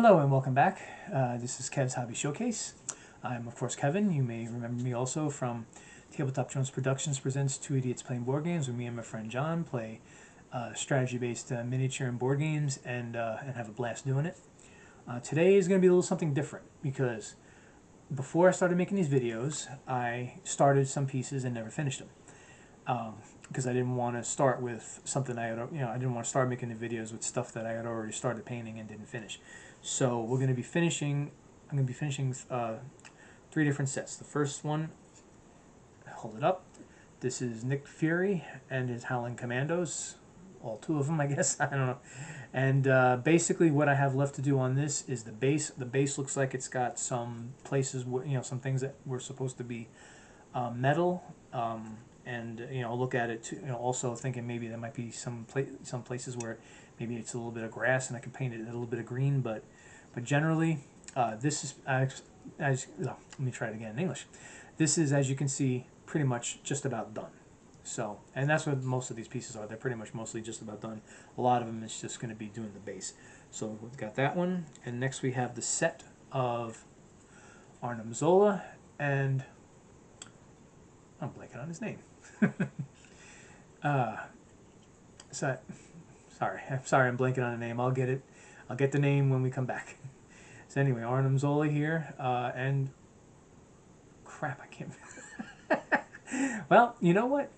Hello and welcome back. This is Kev's Hobby Showcase. I'm of course Kevin. You may remember me also from Tabletop Jones Productions presents Two Idiots Playing Board Games, where me and my friend John play strategy-based miniature and board games and have a blast doing it. Today is going to be a little something different because before I started making these videos, I started some pieces and never finished them. Because I didn't want to start with something I didn't want to start making the videos with stuff that I had already started painting and didn't finish. So we're going to be finishing. I'm going to be finishing 3 different sets. The first one, hold it up. This is Nick Fury and his Howling Commandos, all 2 of them, I guess. I don't know. And basically, what I have left to do on this is the base. The base looks like it's got some places, where, some things that were supposed to be metal. And look at it too, also thinking maybe there might be some places where maybe it's a little bit of grass and I can paint it a little bit of green, but generally this is let me try it again in English. This is, as you can see, pretty much just about done. So, and that's what most of these pieces are. They're pretty much mostly just about done. A lot of them is just going to be doing the base. So we've got that one, and next we have the set of Arnim, Zole, and I'm blanking on his name. Sorry, I'm blanking on the name. I'll get it. I'll get the name when we come back. So anyway, Arnim, Zole here, and crap, I can't. Well, you know what?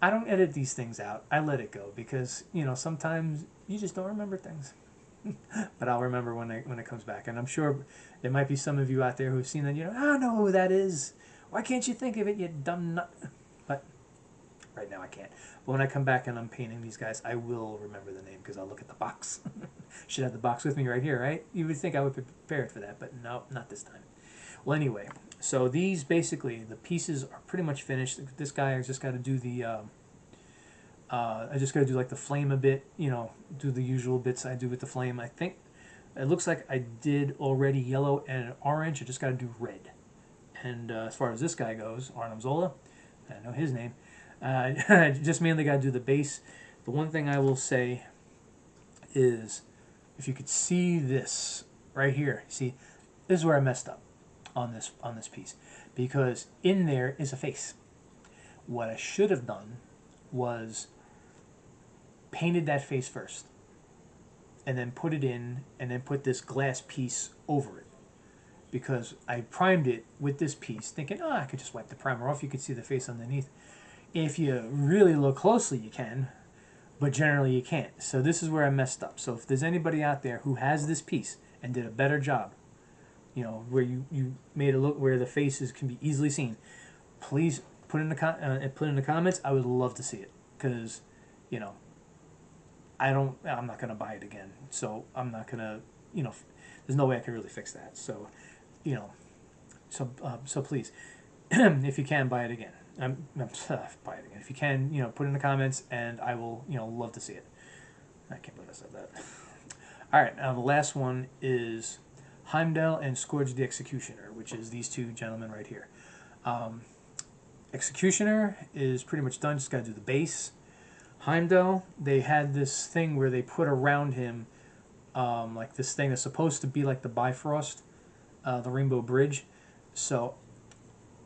I don't edit these things out. I let it go because sometimes you just don't remember things. But I'll remember when it comes back, and I'm sure there might be some of you out there who've seen that. I don't know who that is. Why can't you think of it, you dumb nut? But right now I can't. But when I come back and I'm painting these guys, I will remember the name because I'll look at the box. Should have the box with me right here, right? You would think I would be prepared for that, but no, not this time. Well, anyway, so these basically, the pieces are pretty much finished. This guy, I just got to do the, I just got to do like the flame a bit, do the usual bits I do with the flame. I think it looks like I did already yellow and orange. I just got to do red. And as far as this guy goes, Arnim, Zole, I know his name, just mainly got to do the base. The one thing I will say is, if you could see this right here, see, this is where I messed up on this piece, because in there is a face. What I should have done was painted that face first, and then put it in, and then put this glass piece over it. Because I primed it with this piece, thinking, I could just wipe the primer off. You could see the face underneath. If you really look closely, you can, but generally you can't. So this is where I messed up. So if there's anybody out there who has this piece and did a better job, where you made it look where the faces can be easily seen, please put in the comments. I would love to see it, because I'm not gonna buy it again. So I'm not gonna, there's no way I can really fix that. So. So please, if you can, buy it again. Buy it again. If you can, put it in the comments, and I will, love to see it. I can't believe I said that. All right, now the last one is Heimdall and Skurge the Executioner, which is these 2 gentlemen right here. Executioner is pretty much done. Just got to do the base. Heimdall, they had this thing where they put around him, like this thing that's supposed to be like the Bifrost. The Rainbow Bridge. So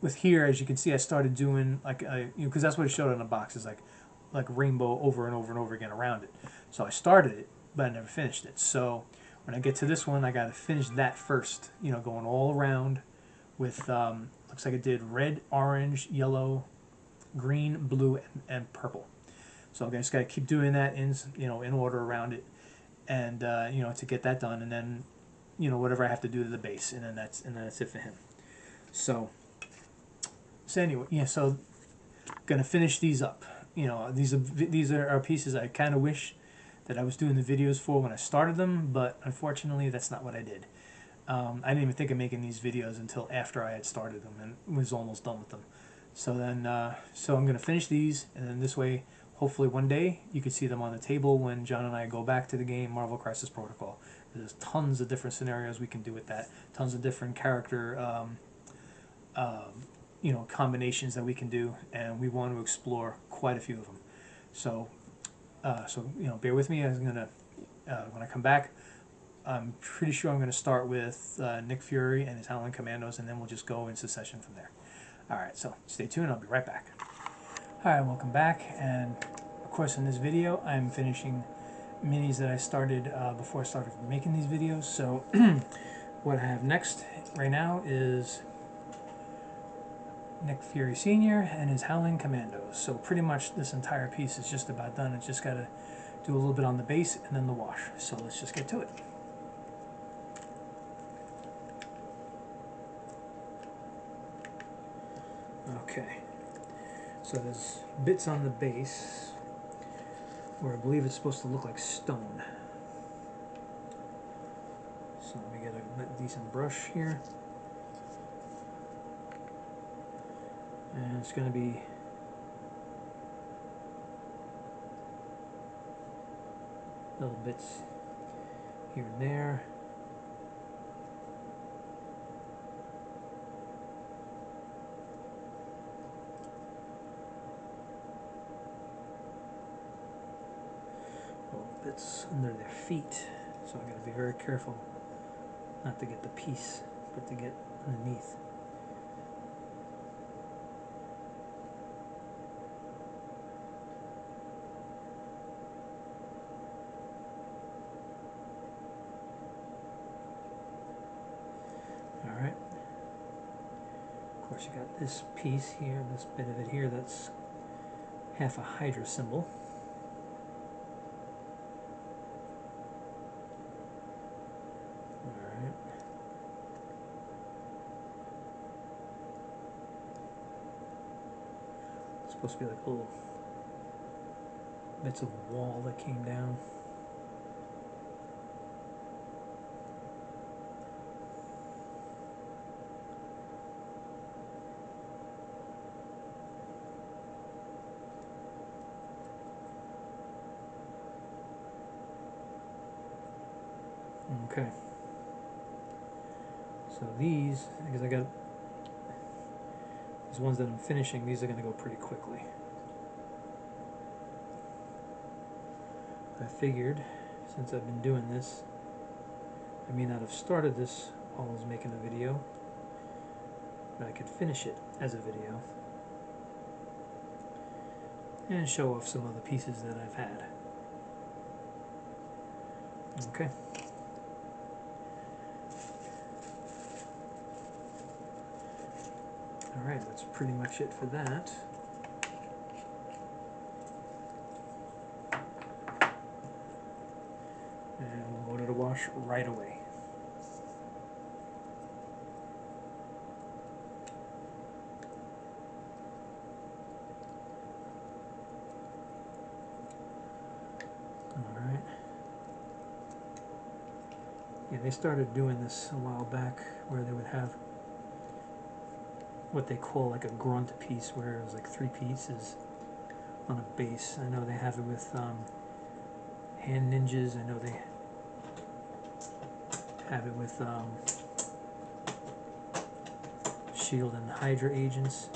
with here, as you can see, I started doing like because that's what it showed on the box, is like rainbow over and over and over again around it. So I started it, but I never finished it. So when I get to this one, I got to finish that first. Going all around with looks like it did red, orange, yellow, green, blue, and purple. So I just got to keep doing that in in order around it, and to get that done, and then. Whatever I have to do to the base, and then that's it for him. So anyway, so gonna finish these up. These are pieces I kind of wish that I was doing the videos for when I started them, but unfortunately that's not what I did. I didn't even think of making these videos until after I had started them and was almost done with them. So then, so I'm gonna finish these, and then this way, hopefully one day you could see them on the table when John and I go back to the game Marvel Crisis Protocol. There's tons of different scenarios we can do with that. Tons of different character, combinations that we can do, and we want to explore quite a few of them. So, bear with me. I'm gonna when I come back, I'm pretty sure I'm going to start with Nick Fury and his Howling Commandos, and then we'll just go in succession from there. Alright, so stay tuned, I'll be right back. Alright, welcome back, and of course in this video I'm finishing minis that I started before I started making these videos. So what I have next right now is Nick Fury Sr. and his Howling Commandos. So pretty much this entire piece is just about done. It's just got to do a little bit on the base and then the wash. So let's just get to it. Okay, so there's bits on the base where I believe it's supposed to look like stone. So let me get a decent brush here. And it's going to be little bits here and there. Little bits under their feet. So I got to be very careful not to get the piece, but to get underneath. Alright. Of course you got this piece here, this bit of it here, that's half a Hydra symbol. Alright. It's supposed to be like little bits of wall that came down. Okay, so these, because I got these ones that I'm finishing, these are going to go pretty quickly. I figured, since I've been doing this, I may not have started this while I was making a video, but I could finish it as a video and show off some other pieces that I've had. Okay. Alright, that's pretty much it for that. And we'll go to the wash right away. Alright. Yeah, they started doing this a while back where they would have what they call like a grunt piece, where it was like 3 pieces on a base. I know they have it with hand ninjas. I know they have it with shield and Hydra agents.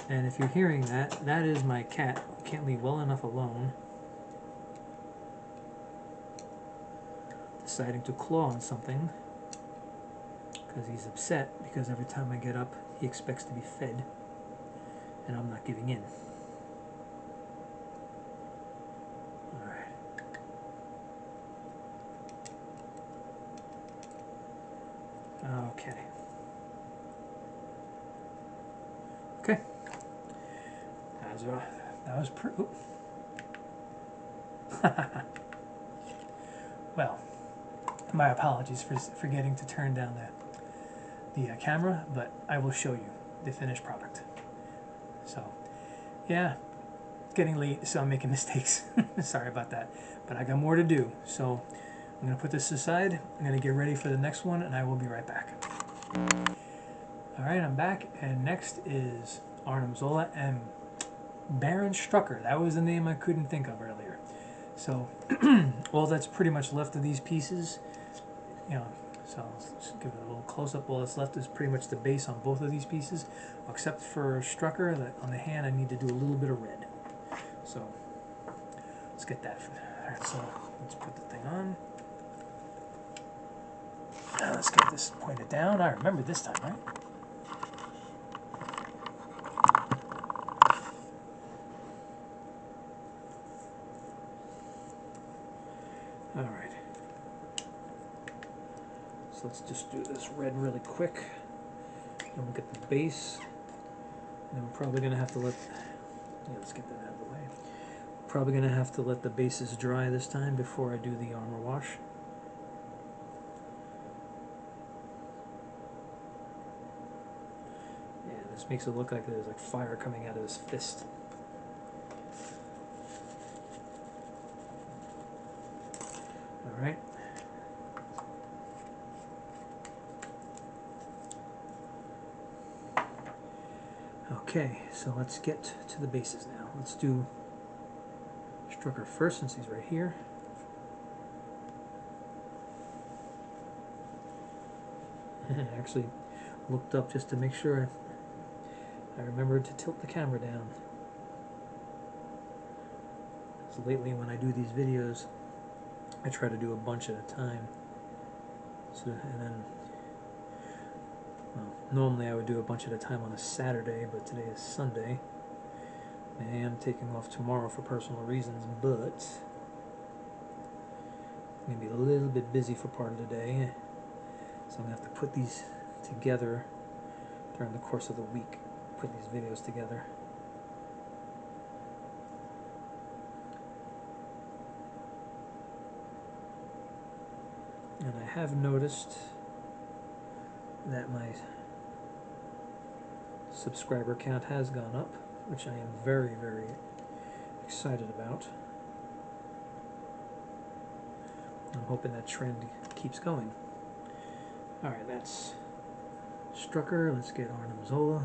And if you're hearing that, that is my cat who can't leave well enough alone, deciding to claw on something because he's upset because every time I get up he expects to be fed and I'm not giving in. Alright. Okay. Okay. That was pretty. Well, my apologies for forgetting to turn down the camera, but I will show you the finished product. So, yeah, it's getting late, so I'm making mistakes. Sorry about that, but I got more to do. So I'm going to put this aside. I'm going to get ready for the next one, and I will be right back. Alright, I'm back, and next is Arnim, Zole, and Baron Strucker. That was the name I couldn't think of earlier. So, all that's pretty much left of these pieces, you know, so let's just give it a little close-up. All that's left is pretty much the base on both of these pieces, except for Strucker, that on the hand I need to do a little bit of red. So, let's get that. Alright, so let's put the thing on. Let's get this pointed down. I remember this time, right? All right. So let's just do this red really quick. Then we'll get the base. And then we're probably going to have to let... Yeah, let's get that out of the way. Probably going to have to let the bases dry this time before I do the armor wash. Yeah, this makes it look like there's like fire coming out of his fist. Alright. Okay, so let's get to the bases now. Let's do Strucker first since he's right here. I actually looked up just to make sure I remembered to tilt the camera down. So lately when I do these videos, I try to do a bunch at a time. So, and then, well, normally I would do a bunch at a time on a Saturday, but today is Sunday. I am taking off tomorrow for personal reasons, but I'm going to be a little bit busy for part of the day. So I'm going to have to put these together during the course of the week. Put these videos together. And I have noticed that my subscriber count has gone up, which I am very, very excited about. I'm hoping that trend keeps going. Alright, that's Strucker. Let's get Arnim Zole.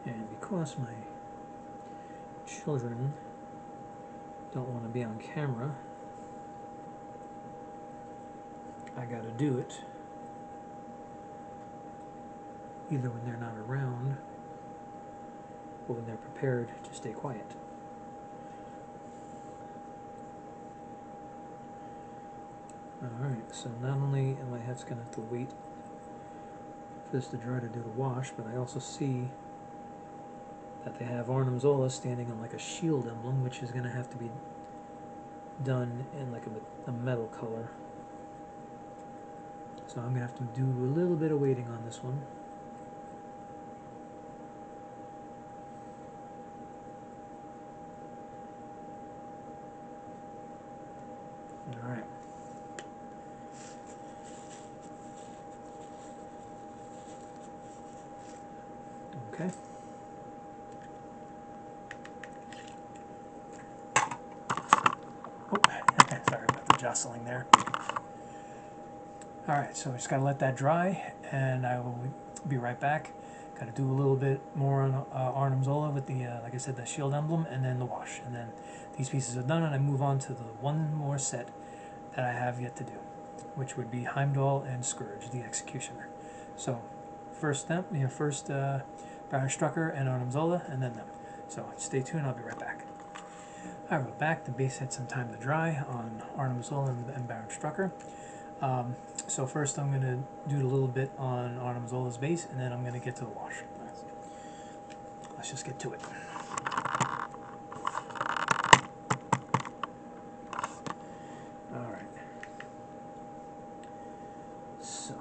And because my children don't want to be on camera, I gotta do it either when they're not around or when they're prepared to stay quiet. Alright, so not only am I gonna have to wait for this to dry to do the wash, but I also see that they have Arnim Zole standing on like a shield emblem, which is going to have to be done in like a metal color. So I'm going to have to do a little bit of waiting on this one. Alright. Okay. Oh, sorry about the jostling there. Alright, so we just gotta let that dry, and I will be right back. Gotta do a little bit more on Arnim Zole with the, like I said, the shield emblem, and then the wash. And then these pieces are done, and I move on to the one more set that I have yet to do, which would be Heimdall and Skurge, the Executioner. So, first step, first Baron Strucker and Arnim Zole, and then them. So stay tuned, I'll be right back. Alright, we're back. The base had some time to dry on Arnim Zole and Baron Strucker. So first I'm going to do a little bit on Arnim Zole's base, and then I'm going to get to the wash. Let's just get to it. Alright. So.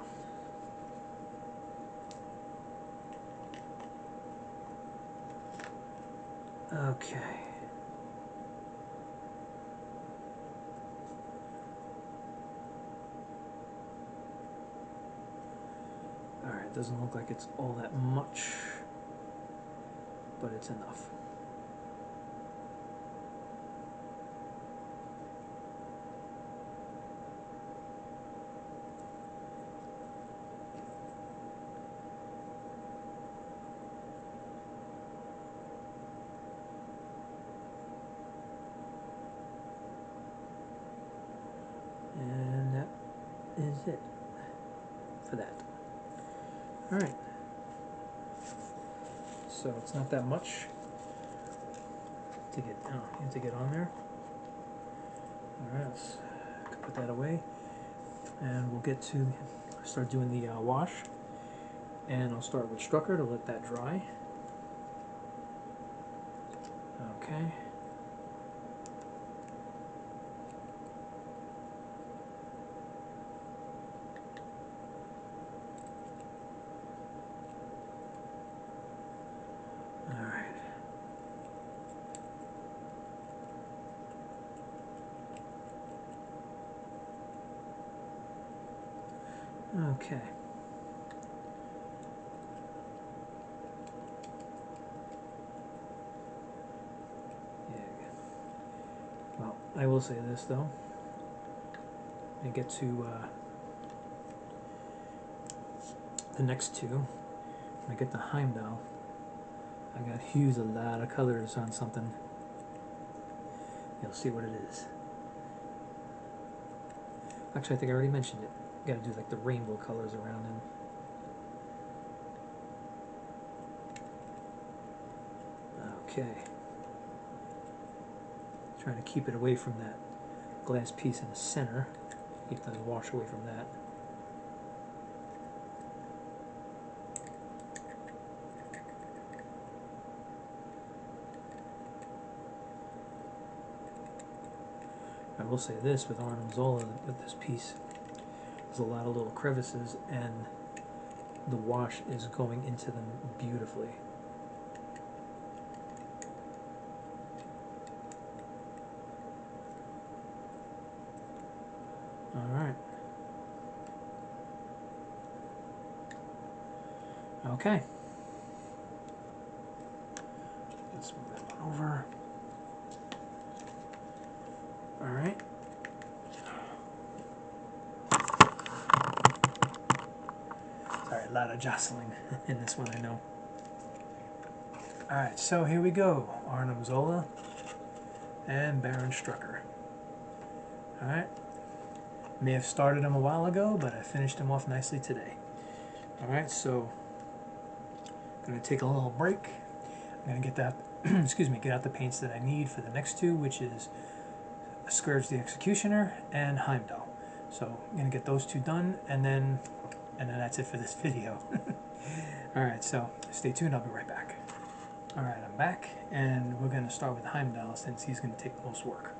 Okay. Alright, it doesn't look like it's all that much, but it's enough. is it for that. Alright. So it's not that much to get on there. Alright, let's put that away. And we'll get to start doing the wash. And I'll start with Strucker to let that dry. Okay. Alright. Okay. Well, I will say this though. I get to the next two. When I get the Heimdall, I got to use a lot of colors on something. You'll see what it is. Actually, I think I already mentioned it. You got to do like the rainbow colors around him. Okay. Trying to keep it away from that glass piece in the center. Keep the wash away from that. I will say this with Arnim Zole, with this piece, there's a lot of little crevices and the wash is going into them beautifully. Alright. Okay. Let's move that one over. Alright. Sorry, a lot of jostling in this one, I know. Alright, so here we go. Arnim Zole and Baron Strucker. Alright. May have started them a while ago, but I finished them off nicely today. Alright, so I'm going to take a little break. I'm going to get that, excuse me, get out the paints that I need for the next two, which is Skurge the Executioner and Heimdall. So I'm going to get those two done, and then that's it for this video. Alright, so stay tuned, I'll be right back. Alright, I'm back, and we're going to start with Heimdall since he's going to take the most work.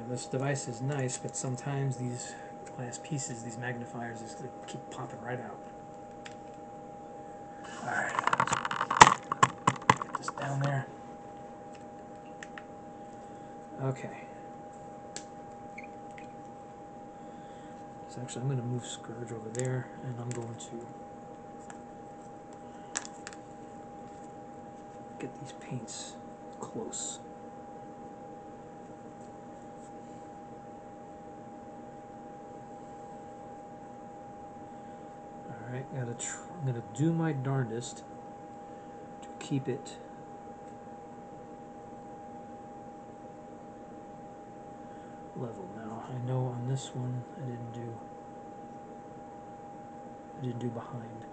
This device is nice, but sometimes these glass pieces, these magnifiers, just keep popping right out. Alright, get this down there. Okay. So actually I'm going to move Skurge over there, and I'm going to get these paints close. Alright, I'm gonna do my darndest to keep it level. Now I know on this one I didn't do behind.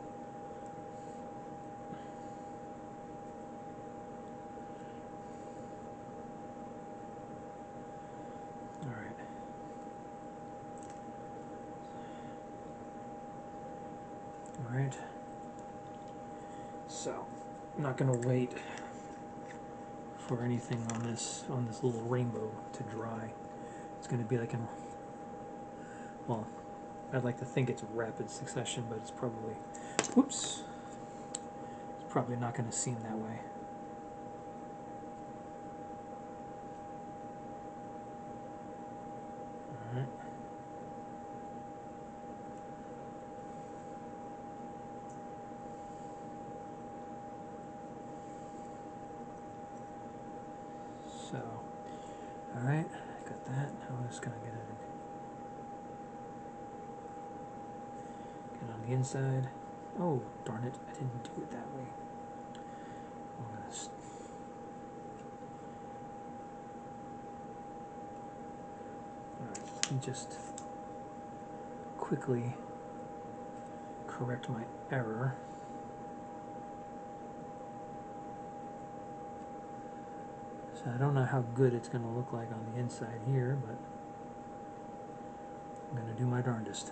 Alright. Alright. So I'm not gonna wait for anything on this little rainbow to dry. It's gonna be like well, I'd like to think it's rapid succession, but it's probably, whoops, it's probably not gonna seem that way. Alright. So, alright, got that. Now I'm just going to get on the inside. Oh, darn it, I didn't do it that way. I'm going to Let me just quickly correct my error. So I don't know how good it's going to look like on the inside here, but I'm going to do my darndest.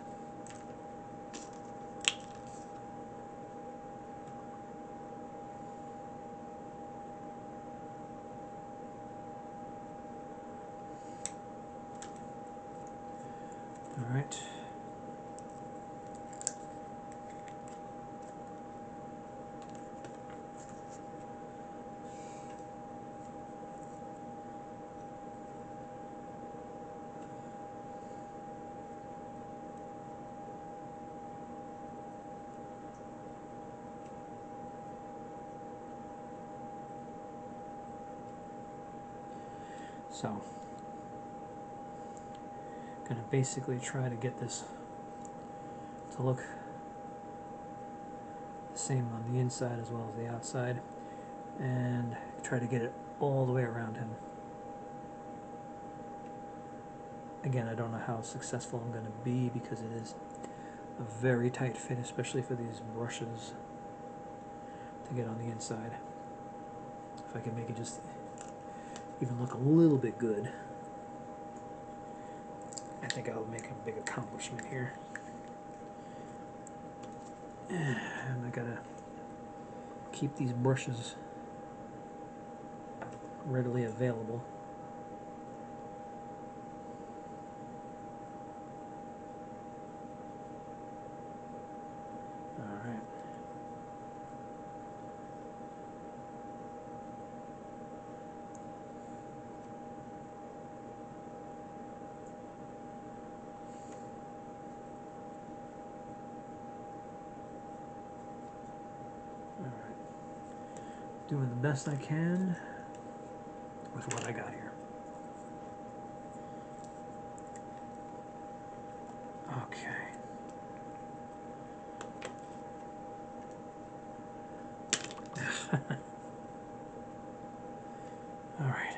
All right. So, gonna basically try to get this to look the same on the inside as well as the outside, and try to get it all the way around him. Again, I don't know how successful I'm going to be because it is a very tight fit, especially for these brushes to get on the inside. If I can make it just even look a little bit good, I think I'll make a big accomplishment here. And I gotta keep these brushes readily available. Alright. Doing the best I can with what I got here. Okay. All right.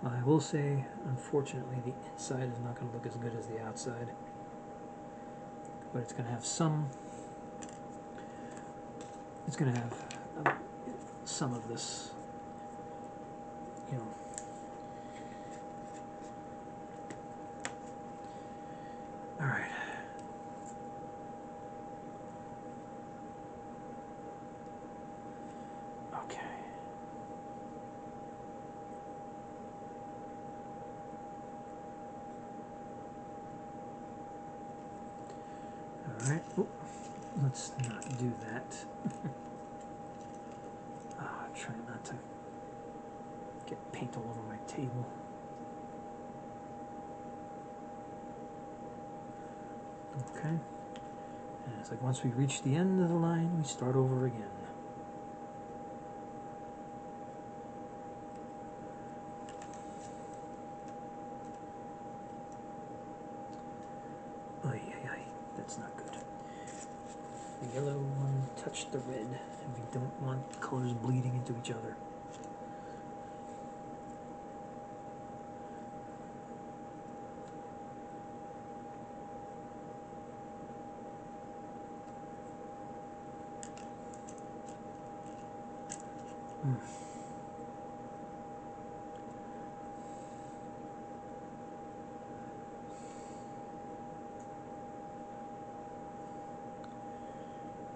I will say, unfortunately, the inside is not going to look as good as the outside, but it's going to have some. It's going to have some of this, you know. All right. Okay. All right. Oop. Let's not do that. Try not to get paint all over my table. Okay. And it's like once we reach the end of the line, we start over again. Ay, ay, ay. That's not good. The yellow one touched the red, and we don't want colors bleeding into each other.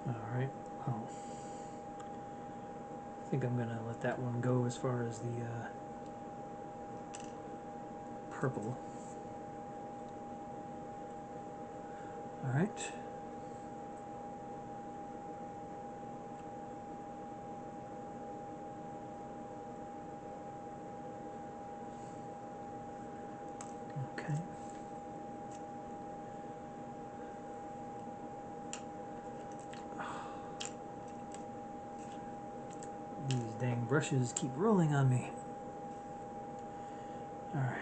Alright, well, I think I'm going to let that one go as far as the purple. Alright. Okay. These dang brushes keep rolling on me. Alright.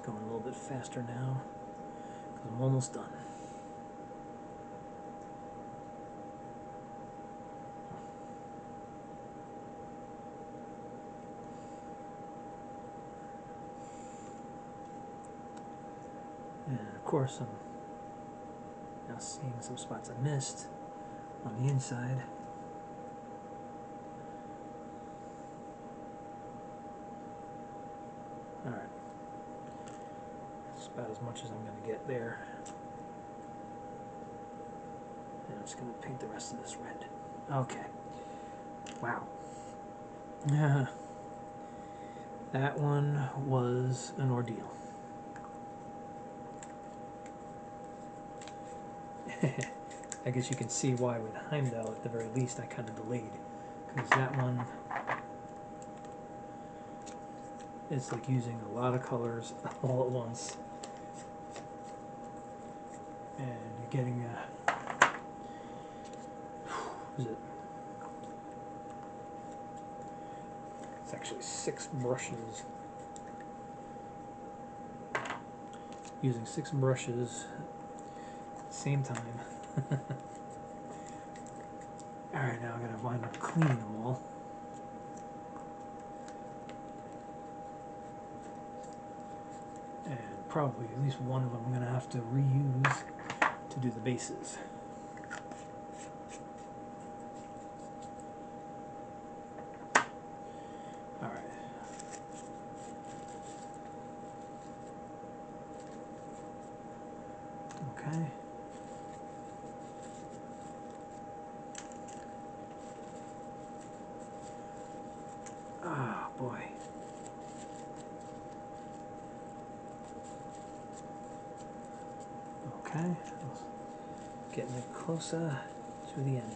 going a little bit faster now because I'm almost done. And of course I'm now seeing some spots I missed on the inside. Alright. That's about as much as I'm going to get there. And I'm just going to paint the rest of this red. Okay. Wow. That one was an ordeal. I guess you can see why with Heimdall, at the very least, I kind of delayed. Because that one is like using a lot of colors all at once. And you're getting is it? It's actually 6 brushes. Using 6 brushes at the same time. Alright, now I gotta wind up cleaning them all. And probably at least one of them I'm gonna have to reuse to do the bases. Alright. Okay. Ah, boy. Okay. Getting it closer to the end.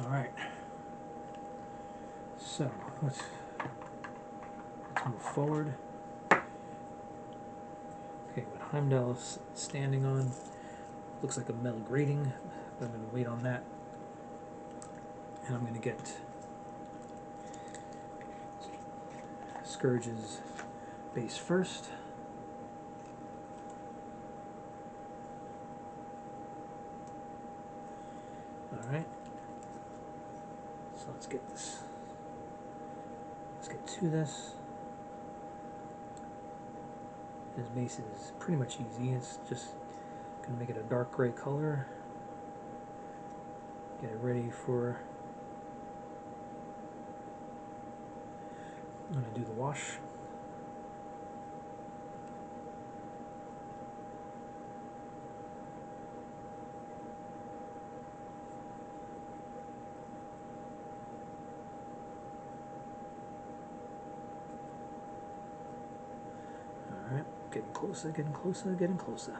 Alright. So, let's move forward. Okay, what Heimdall is standing on looks like a metal grating, but I'm going to wait on that. And I'm going to get Skurge's base first. Alright. So let's get this. Let's get to this. His base is pretty much easy. It's just going to make it a dark gray color. Get it ready for... I'm going to do the wash. Alright, getting closer, getting closer, getting closer.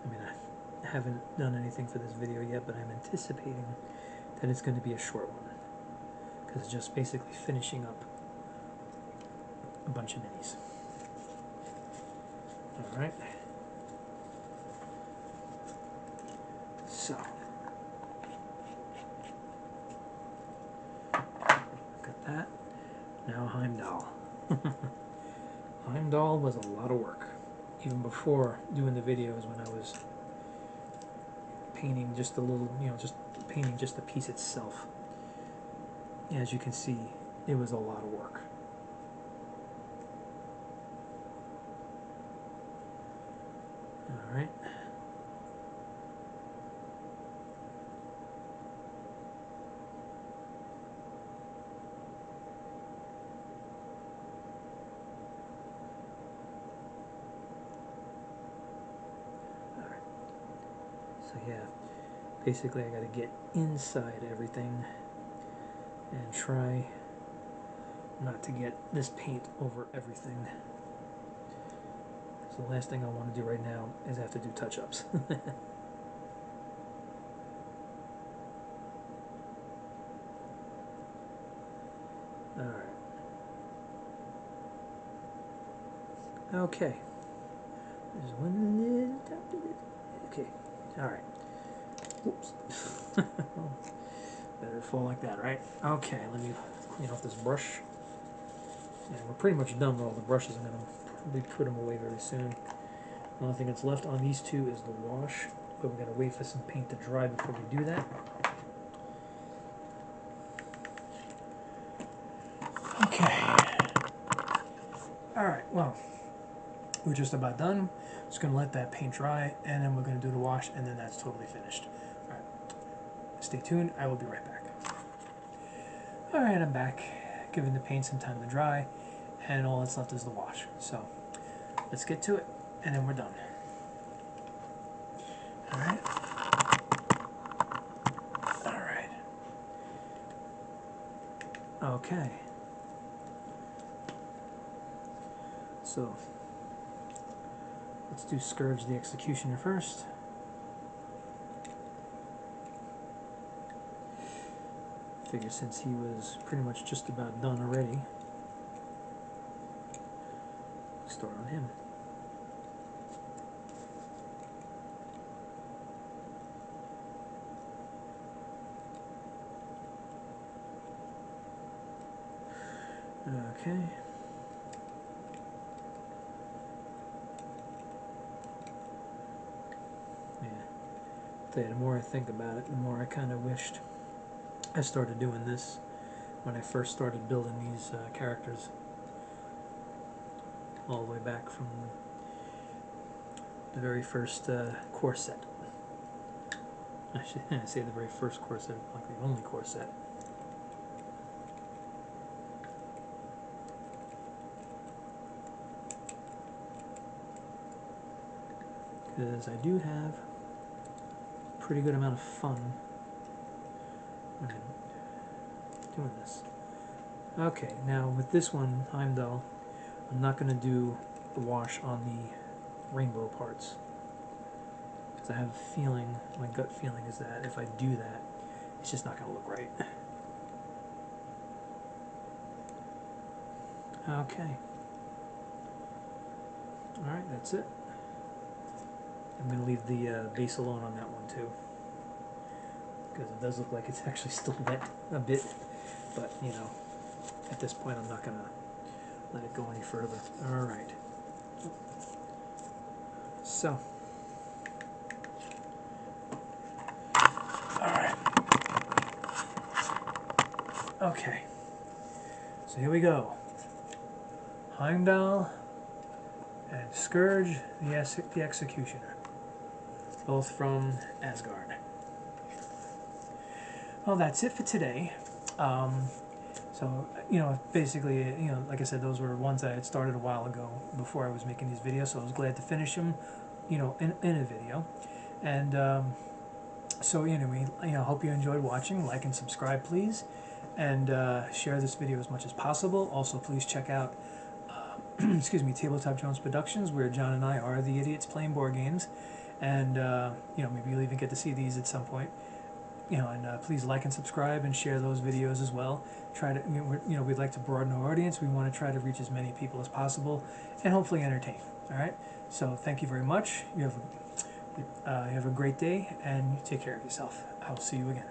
I mean, I haven't done anything for this video yet, but I'm anticipating that it's going to be a short one. Because it's just basically finishing up a bunch of minis. Alright. So. Got that. Now Heimdall. Heimdall was a lot of work. Even before doing the videos when I was painting just a little, just painting just the piece itself. As you can see, it was a lot of work. Alright. So yeah, basically I got to get inside everything and try not to get this paint over everything. So the last thing I want to do right now is have to do touch-ups. Alright. Okay. There's one Okay, alright. Whoops. Better fall like that, right? Okay, let me clean off this brush. And we're pretty much done with all the brushes. I'm going to probably put them away very soon. The only thing that's left on these two is the wash, but we're going to wait for some paint to dry before we do that. Okay. Alright, well, we're just about done. Just going to let that paint dry, and then we're going to do the wash, and then that's totally finished. Alright, stay tuned. I will be right back. Alright, I'm back, giving the paint some time to dry, and all that's left is the wash. So, let's get to it, and then we're done. Alright. Alright. Okay. So, let's do Skurge the Executioner first. Figure since he was pretty much just about done already, start on him. Okay. Yeah. Tell you, the more I think about it, the more I kind of wished I started doing this when I first started building these characters, all the way back from the very first core set. I should say the very first core set, like the only core set. Because I do have a pretty good amount of fun when I'm doing this. Okay, now with this one, Heimdall, I'm not going to do the wash on the rainbow parts. Because I have a feeling, my gut feeling is that if I do that, it's just not going to look right. Okay. Alright, that's it. I'm going to leave the base alone on that one too. Because it does look like it's actually still wet a bit. But, you know, at this point I'm not going to let it go any further. Alright. So. Alright. Okay. So here we go. Heimdall and Skurge the Executioner. Both from Asgard. Well, that's it for today. So, you know, basically, you know, like I said, those were ones that I had started a while ago before I was making these videos, so I was glad to finish them, you know, in a video. And so anyway, you know, hope you enjoyed watching. Like and subscribe, please. And share this video as much as possible. Also, please check out, excuse me, Tabletop Jones Productions, where John and I are the idiots playing board games. And, you know, maybe you'll even get to see these at some point. You know, and please like and subscribe and share those videos as well. Try to, you know, we'd like to broaden our audience. We want to try to reach as many people as possible, and hopefully entertain. All right. So thank you very much. You have a great day, and take care of yourself. I'll see you again.